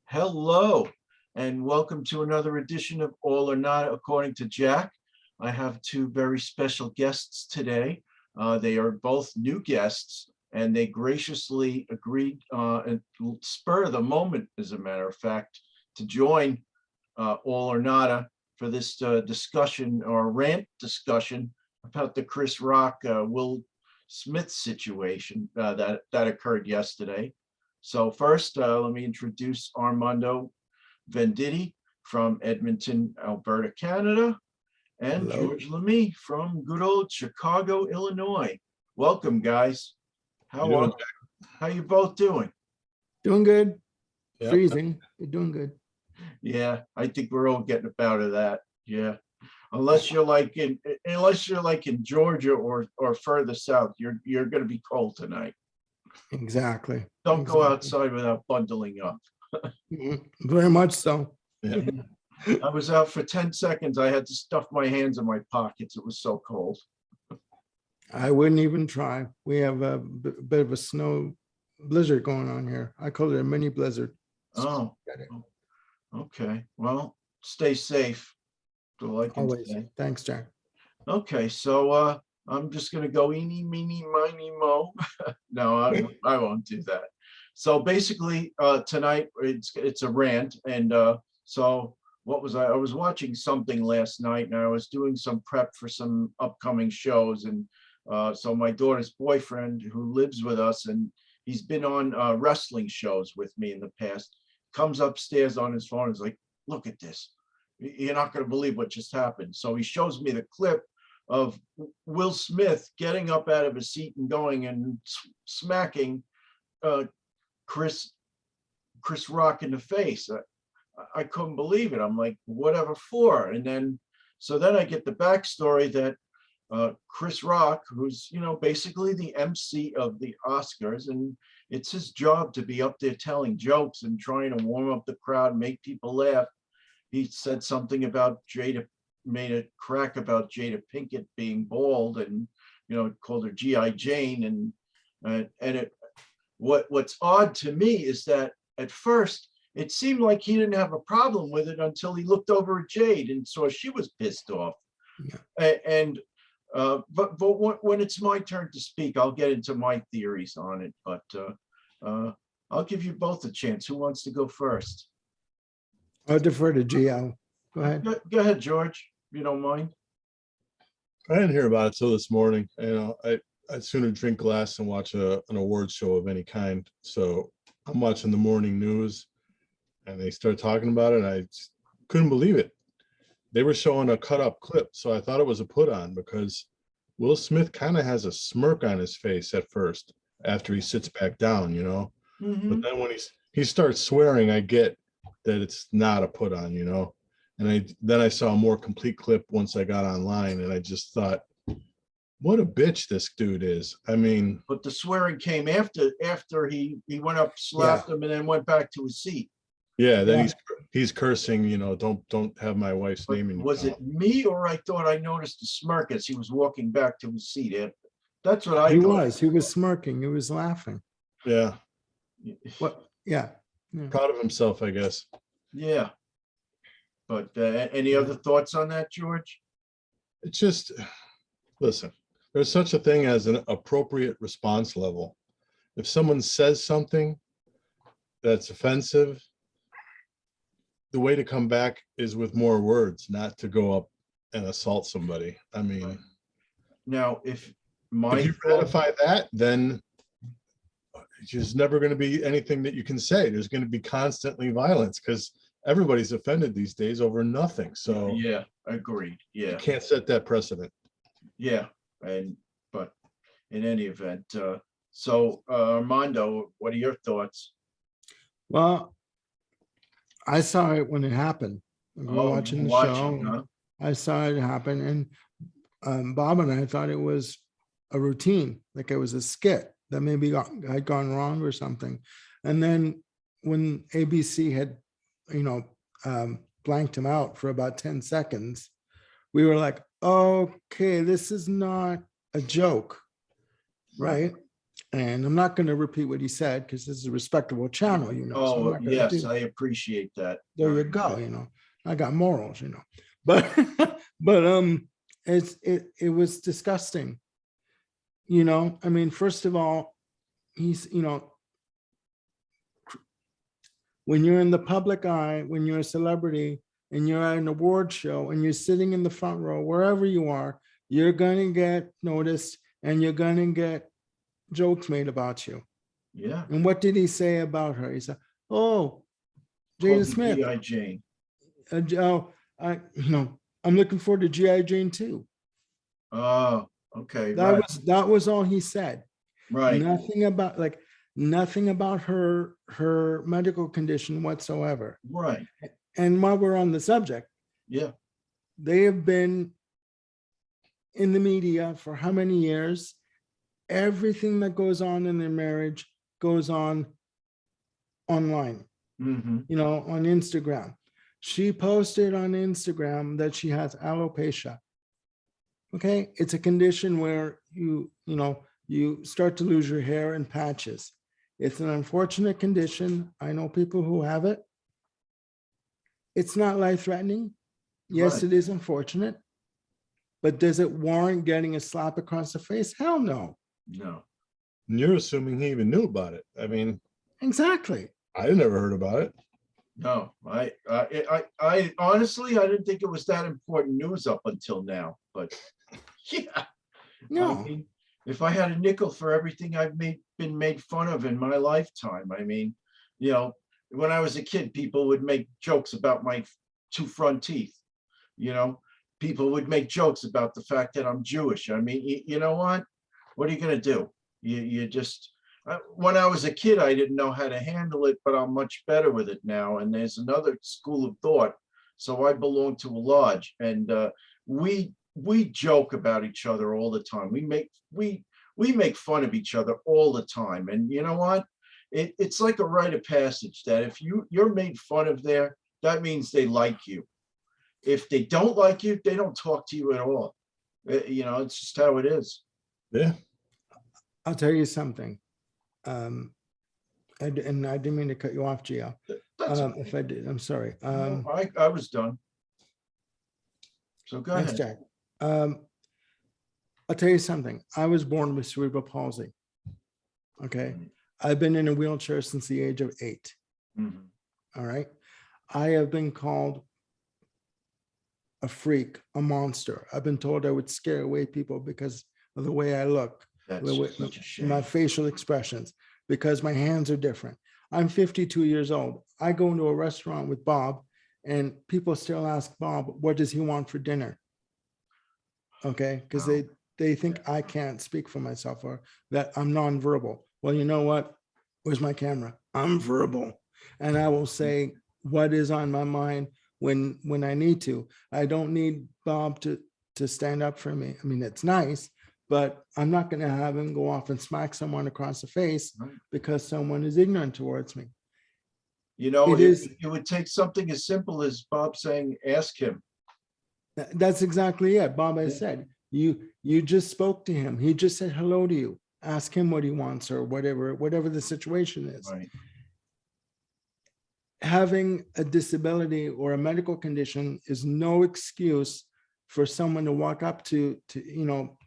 Hello, and welcome to another edition of All or Not According to Jack. I have two very special guests today. They are both new guests, and they graciously agreed and spur of the moment, as a matter of fact, to join All or Nada for this discussion or rant discussion about the Chris Rock, Will Smith situation that occurred yesterday. So first, let me introduce Armando Venditti from Edmonton, Alberta, Canada, and Hello. George Lamie from good old Chicago, Illinois. Welcome, guys. How you both doing? Doing good. Yep. Freezing. You're doing good. Yeah, I think we're all getting a bout of that. Yeah, unless you're like in Georgia or further south, you're going to be cold tonight. Exactly. Don't go outside without bundling up. Very much so. Yeah. I was out for 10 seconds. I had to stuff my hands in my pockets. It was so cold. I wouldn't even try. We have a bit of a snow blizzard going on here. I call it a mini blizzard. Oh, okay. Well, stay safe. That's all I can Always. say. Thanks, Jack. Okay, so I'm just gonna go eeny, meeny, miny, mo. No, I won't do that. So basically, tonight it's a rant, and so what was I was watching something last night, and I was doing some prep for some upcoming shows, and so my daughter's boyfriend, who lives with us, and he's been on wrestling shows with me in the past, comes upstairs on his phone and is like, look at this. You're not going to believe what just happened. So he shows me the clip of Will Smith getting up out of his seat and going and smacking Chris Rock in the face. I couldn't believe it. I'm like, whatever for? And then, so then I get the backstory that Chris Rock, who's, basically the MC of the Oscars, and it's his job to be up there telling jokes and trying to warm up the crowd, make people laugh. He said something about made a crack about Jada Pinkett being bald, and called her G.I. Jane, and what's odd to me is that at first it seemed like he didn't have a problem with it until he looked over at Jade and saw she was pissed off. Yeah. But when it's my turn to speak, I'll get into my theories on it. But I'll give you both a chance. Who wants to go first? I'll defer to Gio. Go ahead. Go ahead, George, if you don't mind. I didn't hear about it till this morning. I'd sooner drink glass than watch an award show of any kind. So I'm watching the morning news, and they started talking about it, and I couldn't believe it. They were showing a cut up clip, so I thought it was a put on, because Will Smith kind of has a smirk on his face at first after he sits back down, Mm-hmm. But then when he starts swearing, I get that it's not a put on, And then I saw a more complete clip once I got online, and I just thought, what a bitch this dude is. I mean, but the swearing came after he went up, slapped him, and then went back to his seat. Yeah, then he's cursing, don't have my wife's name in your Was mouth. it me, or I thought I noticed a smirk as he was walking back to his seat? That's what I He thought. was smirking. He was laughing. Yeah. What? Yeah. Proud of himself, I guess. Yeah. But any other thoughts on that, George? It's just, listen, there's such a thing as an appropriate response level. If someone says something that's offensive, the way to come back is with more words, not to go up and assault somebody. I mean, now if you ratify that, then there's never going to be anything that you can say. There's going to be constantly violence, because everybody's offended these days over nothing. So yeah, agreed. Yeah, you can't set that precedent. Yeah, but in any event, so Armando, what are your thoughts? Well, I saw it when it happened. We were watching the show. Huh? I saw it happen, and Bob and I thought it was a routine, like it was a skit that maybe had gone wrong or something. And then when ABC had, blanked him out for about 10 seconds, we were like, okay, this is not a joke, right? And I'm not going to repeat what he said because this is a respectable channel, so I'm Oh, not gonna yes, do. I appreciate that. There you very go, much. I got morals, but but it was disgusting. I mean, first of all, he's when you're in the public eye, when you're a celebrity and you're at an award show and you're sitting in the front row, wherever you are, you're going to get noticed and you're going to get jokes made about you. Yeah, And what did he say about her? He said, "Oh, Jada called the Smith, G.I. Jane. oh, I'm looking forward to G.I. Jane too." Oh, okay, That right, was all he said. right, Nothing about her medical condition whatsoever. right. And while we're on the subject, Yeah, they have been in the media for how many years? Everything that goes on in their marriage goes on online, hmm, on Instagram. She posted on Instagram that she has alopecia. Okay, it's a condition where you start to lose your hair in patches. It's an unfortunate condition. I know people who have it. It's not life-threatening. Yes, right. it is unfortunate, but does it warrant getting a slap across the face? Hell no. No, And you're assuming he even knew about it. I mean, Exactly. I never heard about it. no, I honestly, I didn't think it was that important news up until now, but yeah. I No. mean, if I had a nickel for everything been made fun of in my lifetime, I mean, you know, when I was a kid, people would make jokes about my two front teeth. You know, people would make jokes about the fact that I'm Jewish. I mean, you know what? What are you gonna do? You just when I was a kid, I didn't know how to handle it, but I'm much better with it now. And there's another school of thought. So I belong to a lodge, and we joke about each other all the time. We make fun of each other all the time. And you know what? It's like a rite of passage that if you're made fun of there, that means they like you. If they don't like you, they don't talk to you at all. It's just how it is. Yeah. I'll tell you something. And I didn't mean to cut you off, Gio. That's If I did, I'm sorry. I was done. So go Thanks, ahead. Jack. I'll tell you something. I was born with cerebral palsy. Okay. I've been in a wheelchair since the age of 8. Mhm. All right. I have been called a freak, a monster. I've been told I would scare away people because of the way I look, That's the way, such a shame. my facial expressions, because my hands are different. I'm 52 years old. I go into a restaurant with Bob and people still ask Bob, what does he want for dinner? Okay, because Wow. they think I can't speak for myself or that I'm nonverbal. Well, you know what? Where's my camera? I'm verbal. And I will say what is on my mind when I need to. I don't need Bob to stand up for me. I mean, it's nice, but I'm not going to have him go off and smack someone across the face Right. because someone is ignorant towards me. You know, It is. it would take something as simple as Bob saying, ask him. That's exactly it. Bob, I Yeah. said, you just spoke to him. He just said hello to you. Ask him what he wants or whatever the situation is. Right. Having a disability or a medical condition is no excuse for someone to walk up to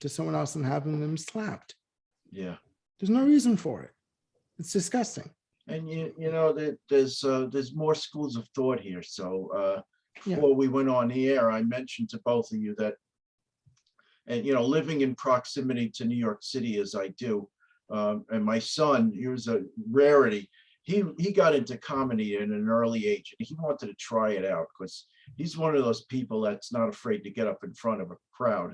someone else and having them slapped. Yeah. There's no reason for it. It's disgusting. And you know that there's more schools of thought here. So Yeah. before we went on the air, I mentioned to both of you that, and living in proximity to New York City as I do, and my son, he was a rarity. He got into comedy at an early age, and he wanted to try it out because he's one of those people that's not afraid to get up in front of a crowd.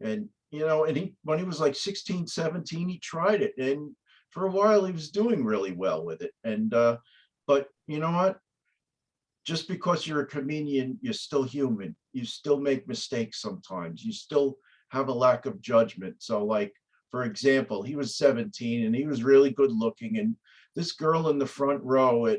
And he when he was like 16, 17, he tried it, and for a while he was doing really well with it. And but you know what? Just because you're a comedian, you're still human. You still make mistakes sometimes. You still have a lack of judgment. So like, for example, he was 17 and he was really good looking. And this girl in the front row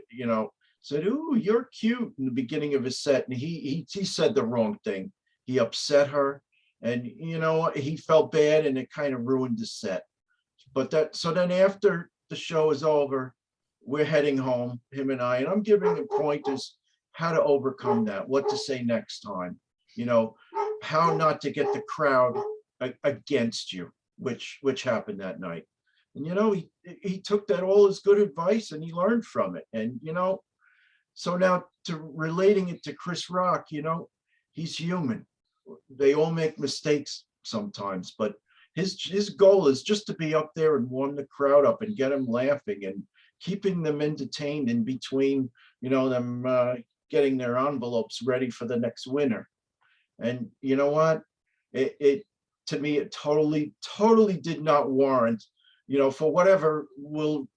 said, "Ooh, you're cute," in the beginning of his set. And he said the wrong thing. He upset her. And he felt bad, and it kind of ruined his set. But so then after the show is over, we're heading home, him and I'm giving him pointers how to overcome that, what to say next time, how not to get the crowd against you, which happened that night. And he took that all as good advice and he learned from it. And so now to relating it to Chris Rock, he's human. They all make mistakes sometimes, but his goal is just to be up there and warm the crowd up and get them laughing and keeping them entertained in between, them getting their envelopes ready for the next winner. And you know what? It to me, it totally did not warrant, for whatever Will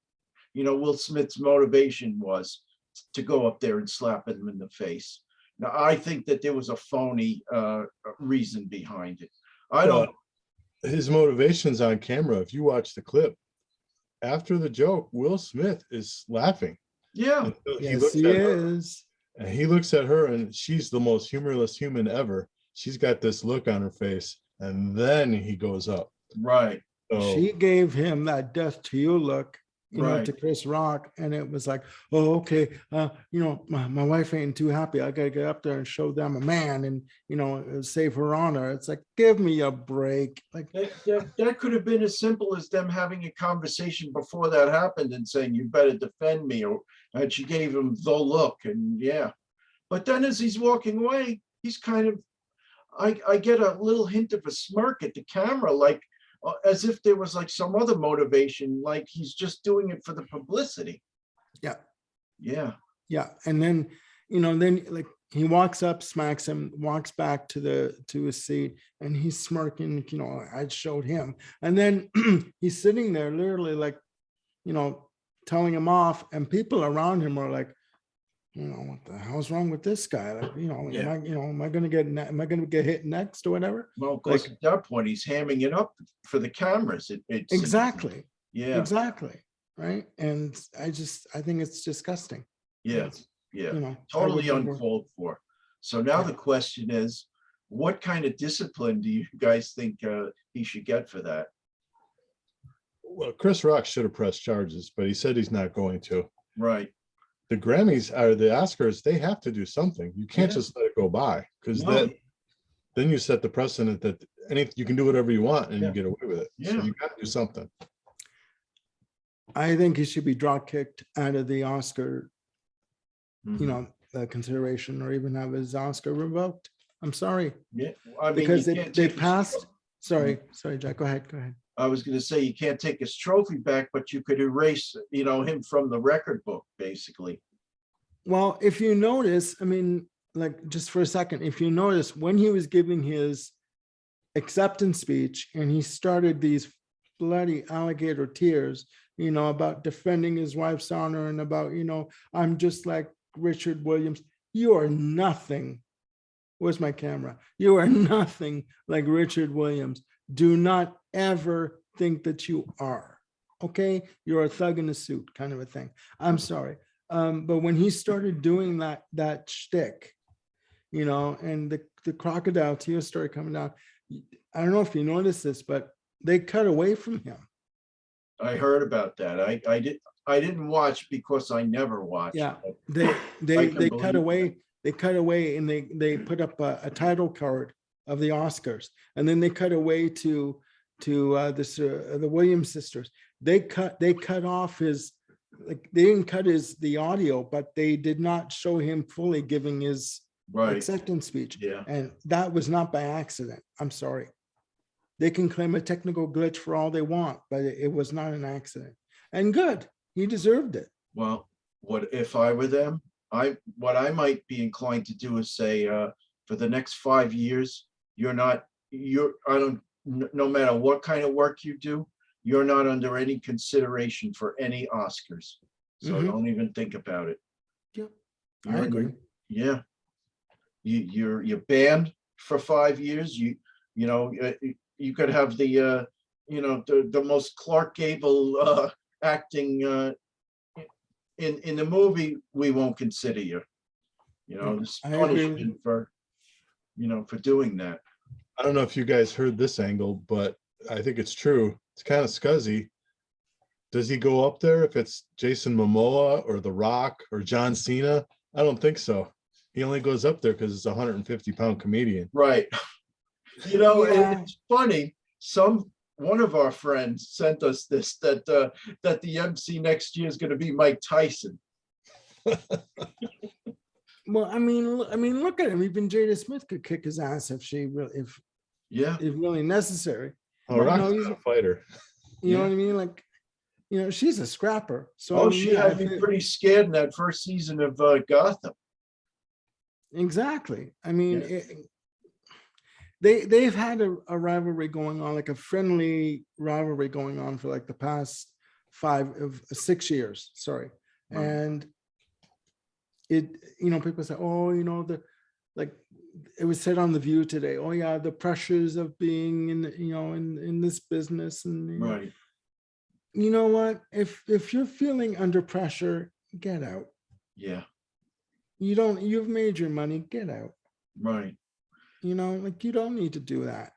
Smith's motivation was to go up there and slap him in the face. Now, I think that there was a phony reason behind it. I don't. His motivation's on camera. If you watch the clip, after the joke, Will Smith is laughing. Yeah. Yes, he is. And he looks at her and she's the most humorless human ever. She's got this look on her face. And then he goes up. Right. So, she gave him that death to you look, Right. to Chris Rock. And it was like, oh, okay. My wife ain't too happy. I got to get up there and show them a man and, save her honor. It's like, give me a break. Like that could have been as simple as them having a conversation before that happened and saying, you better defend me. And she gave him the look and yeah. But then as he's walking away, he's kind of, I get a little hint of a smirk at the camera, like as if there was like some other motivation, like he's just doing it for the publicity. Yeah. Yeah. Yeah. And then, then like he walks up, smacks him, walks back to his seat, and he's smirking, I showed him. And then he's sitting there literally like, telling him off, and people around him are like, what the hell's wrong with this guy? Like, Yeah. am I going to get hit next or whatever? Well, of course, Like, at that point, he's hamming it up for the cameras. It's exactly. Yeah. Exactly. Right. And I think it's disgusting. Yeah. It's, Yeah. I Totally would never- uncalled for. So now the question is, what kind of discipline do you guys think he should get for that? well, Chris Rock should have pressed charges, but he said he's not going to. Right. The Grammys or the Oscars, they have to do something. You can't Yeah. just let it go by, because No. then you set the precedent that you can do whatever you want and Yeah. you get away with it. So Yeah. you got to do something. I think he should be drop kicked out of the Oscar, Mhm. consideration, or even have his Oscar revoked. I'm sorry, Yeah. I mean, because you they can't take his- passed. Sorry, Jack. Go ahead. I was going to say you can't take his trophy back, but you could erase, him from the record book, basically. Well, if you notice, I mean, like just for a second, if you notice when he was giving his acceptance speech and he started these bloody alligator tears, about defending his wife's honor and about, I'm just like Richard Williams. You are nothing. Where's my camera? You are nothing like Richard Williams. Do not ever think that you are. Okay, you're a thug in a suit, kind of a thing. I'm sorry. But when he started doing that shtick, and the crocodile tears started coming down, I don't know if you noticed this, but they cut away from him. I heard about that. I didn't watch because I never watched. Yeah, but they can cut believe away. They cut away, and they put up a title card of the Oscars, and then they cut away to the Williams sisters. They cut off his, like, they didn't cut the audio, but they did not show him fully giving his Right. acceptance speech. Yeah. And that was not by accident. I'm sorry. They can claim a technical glitch for all they want, but it was not an accident. And good, he deserved it. Well, what if I were them? What I might be inclined to do is say, for the next 5 years, no matter what kind of work you do, you're not under any consideration for any Oscars. So Mhm. don't even think about it. Yep, I You're- agree. Yeah. You're banned for 5 years. You could have the most Clark Gable acting in the movie. We won't consider you. This I agree. punishment for doing that. I don't know if you guys heard this angle, but I think it's true. It's kind of scuzzy. does he go up there if it's Jason Momoa or The Rock or John Cena? I don't think so. He only goes up there because it's a 150-pound comedian. Right. You know, Yeah. it's funny. One of our friends sent us this that the MC next year is going to be Mike Tyson. Well, I mean, look at him. Even Jada Smith could kick his ass if Yeah. if really necessary. Oh, You Rock's know, he's, not a fighter. you know Yeah. what I mean? Like, you know, she's a scrapper. So I Oh, mean, she yeah, had me pretty scared in that first season of Gotham. exactly. I mean, Yeah. they've had a rivalry going on, like a friendly rivalry going on for like the past 6 years. Sorry, Right. and people say, oh, like it was said on The View today, oh yeah, the pressures of being in this business, and Right. you know what, if you're feeling under pressure, get out. Yeah. You've made your money, get out. Right. Like, you don't need to do that.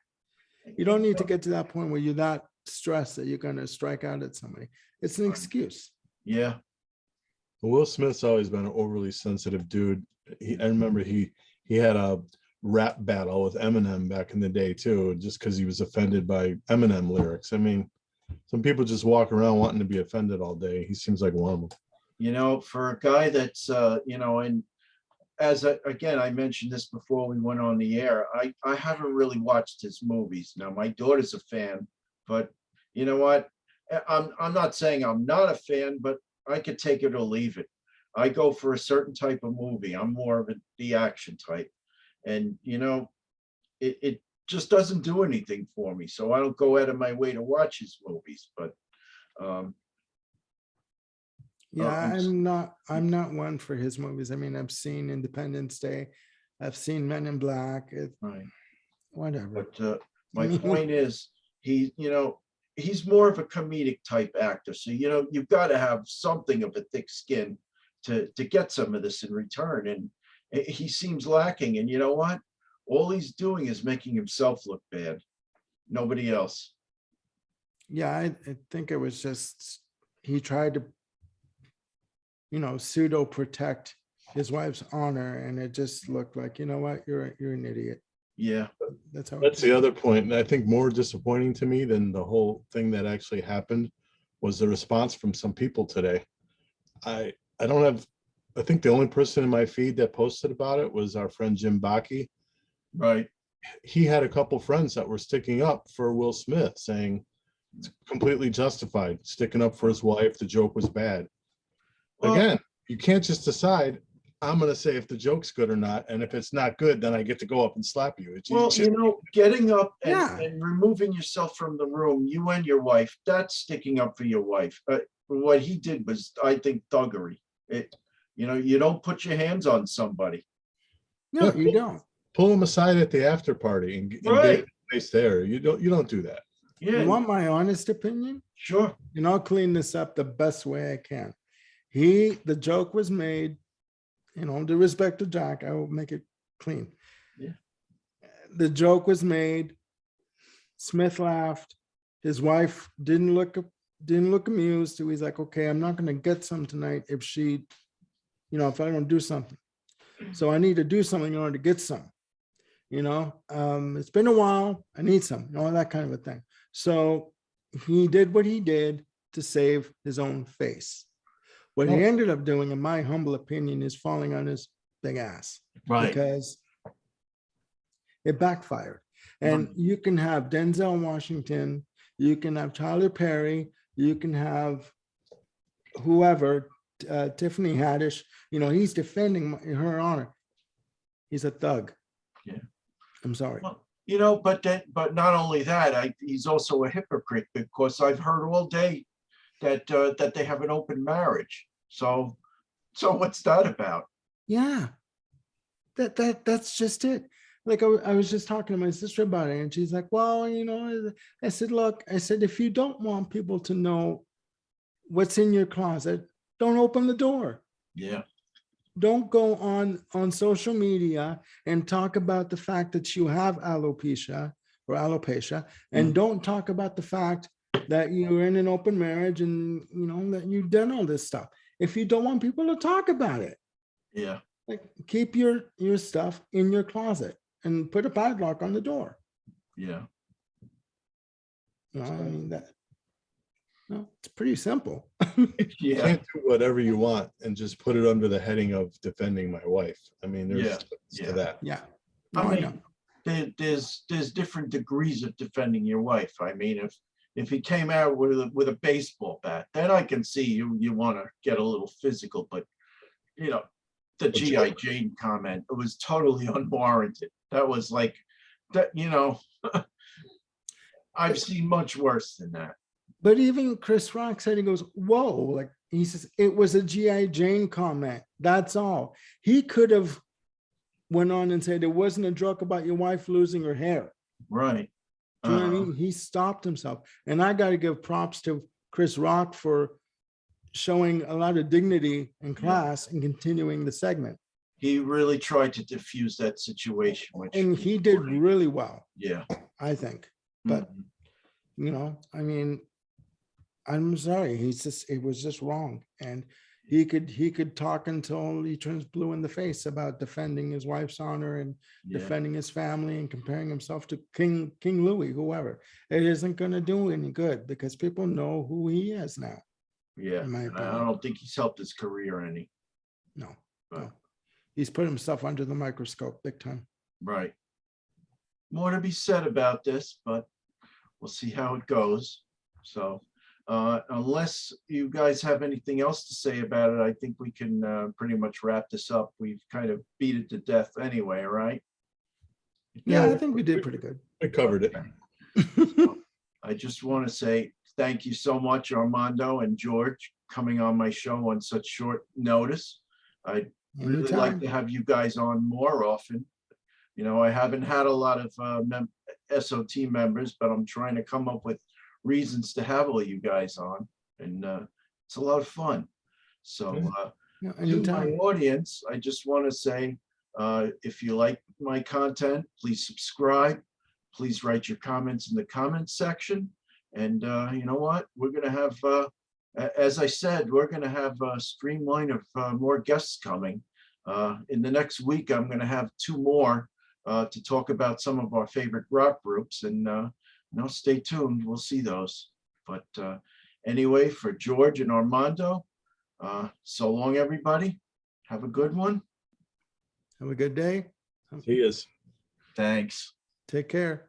You don't need to get to that point where you're that stressed that you're going to strike out at somebody. It's an excuse. Yeah. Will Smith's always been an overly sensitive dude. I remember he had a rap battle with Eminem back in the day too, just because he was offended by Eminem lyrics. I mean, some people just walk around wanting to be offended all day. He seems like one of them. For a guy that's and again, I mentioned this before we went on the air. I haven't really watched his movies. Now, my daughter's a fan, but you know what? I'm not saying I'm not a fan, but I could take it or leave it. I go for a certain type of movie. I'm more of the action type, and it just doesn't do anything for me. So I don't go out of my way to watch his movies. But Yeah, I'm not one for his movies. I mean, I've seen Independence Day, I've seen Men in Black, right. whatever. But my point is, he's more of a comedic type actor. So you've got to have something of a thick skin to get some of this in return. And he seems lacking. And you know what? All he's doing is making himself look bad. Nobody else. Yeah, I think it was just he tried to pseudo protect his wife's honor, and it just looked like, you know what, you're an idiot. Yeah. That's the other point. And I think more disappointing to me than the whole thing that actually happened was the response from some people today. I think the only person in my feed that posted about it was our friend Jim Bakke. Right. He had a couple friends that were sticking up for Will Smith, saying it's completely justified, sticking up for his wife. The joke was bad. Again, you can't just decide, I'm going to say if the joke's good or not. And if it's not good, then I get to go up and slap you. Getting up and, Yeah. and removing yourself from the room, you and your wife, that's sticking up for your wife. What he did was, I think, thuggery. You don't put your hands on somebody. No, you don't. Pull him aside at the after party and get Right. place there. You don't do that. You Yeah. want my honest opinion? Sure. And I'll clean this up the best way I can. The joke was made, due respect to Jack, I will make it clean. Yeah. The joke was made. Smith laughed. His wife didn't look amused. So he's like, okay, I'm not going to get some tonight if if I don't do something. So I need to do something in order to get some. It's been a while. I need some, that kind of a thing. So he did what he did to save his own face. What he ended up doing, in my humble opinion, is falling on his big ass. Right. Because it backfired. And you can have Denzel Washington, you can have Tyler Perry, you can have whoever, Tiffany Haddish, he's defending her honor. He's a thug. Yeah. I'm sorry. Well, but not only that, he's also a hypocrite, because I've heard all day that they have an open marriage. So what's that about? Yeah, that's just it. Like I was just talking to my sister about it, and she's like, well, I said, look, if you don't want people to know what's in your closet, don't open the door. Yeah. Don't go on social media and talk about the fact that you have alopecia, and don't talk about the fact that you're in an open marriage and, you know, that you've done all this stuff. If you don't want people to talk about it, Yeah, like keep your stuff in your closet and put a padlock on the door. yeah, You know, I mean that. No, it's pretty simple. You yeah, can't do whatever you want and just put it under the heading of defending my wife. I mean, there's Yeah, limits yeah. to that. Yeah. I No, I mean, know. there's different degrees of defending your wife. I mean, if he came out with a baseball bat, then I can see you want to get a little physical, but you know, the But GI Jane comment, it was totally unwarranted. That was like that, you know, I've seen much worse than that. But even Chris Rock said, he goes, whoa, like he says, it was a GI Jane comment. That's all. He could have went on and said it wasn't a joke about your wife losing her hair. Right. Do you know what I mean? He stopped himself. And I got to give props to Chris Rock for showing a lot of dignity and class and continuing the segment. He really tried to diffuse that situation, which And he did really well, yeah. I think. But, Mhm. you know, I mean, I'm sorry. It was just wrong. And he could talk until he turns blue in the face about defending his wife's honor and Yeah, defending his family and comparing himself to King Louis, whoever. It isn't going to do any good because people know who he is now. yeah. In my And I opinion. don't think he's helped his career any. No, But no. He's put himself under the microscope big time. right. More to be said about this, but we'll see how it goes. So unless you guys have anything else to say about it, I think we can pretty much wrap this up. We've kind of beat it to death anyway, right? Yeah, I think we did pretty good. We covered it. I just want to say thank you so much, Armando and George, coming on my show on such short notice. I'd really like to have you guys on more often. You know, I haven't had a lot of SOT members, but I'm trying to come up with reasons to have all you guys on, and it's a lot of fun. So Yeah, to my anytime. audience, I just want to say, if you like my content, please subscribe. Please write your comments in the comments section. And you know what? We're going to have, as I said, we're going to have a streamline of more guests coming. In the next week, I'm going to have 2 more to talk about some of our favorite rock groups. And you know, stay tuned. We'll see those. But anyway, for George and Armando, so long, everybody. Have a good one. Have a good day. He is. Thanks. Take care.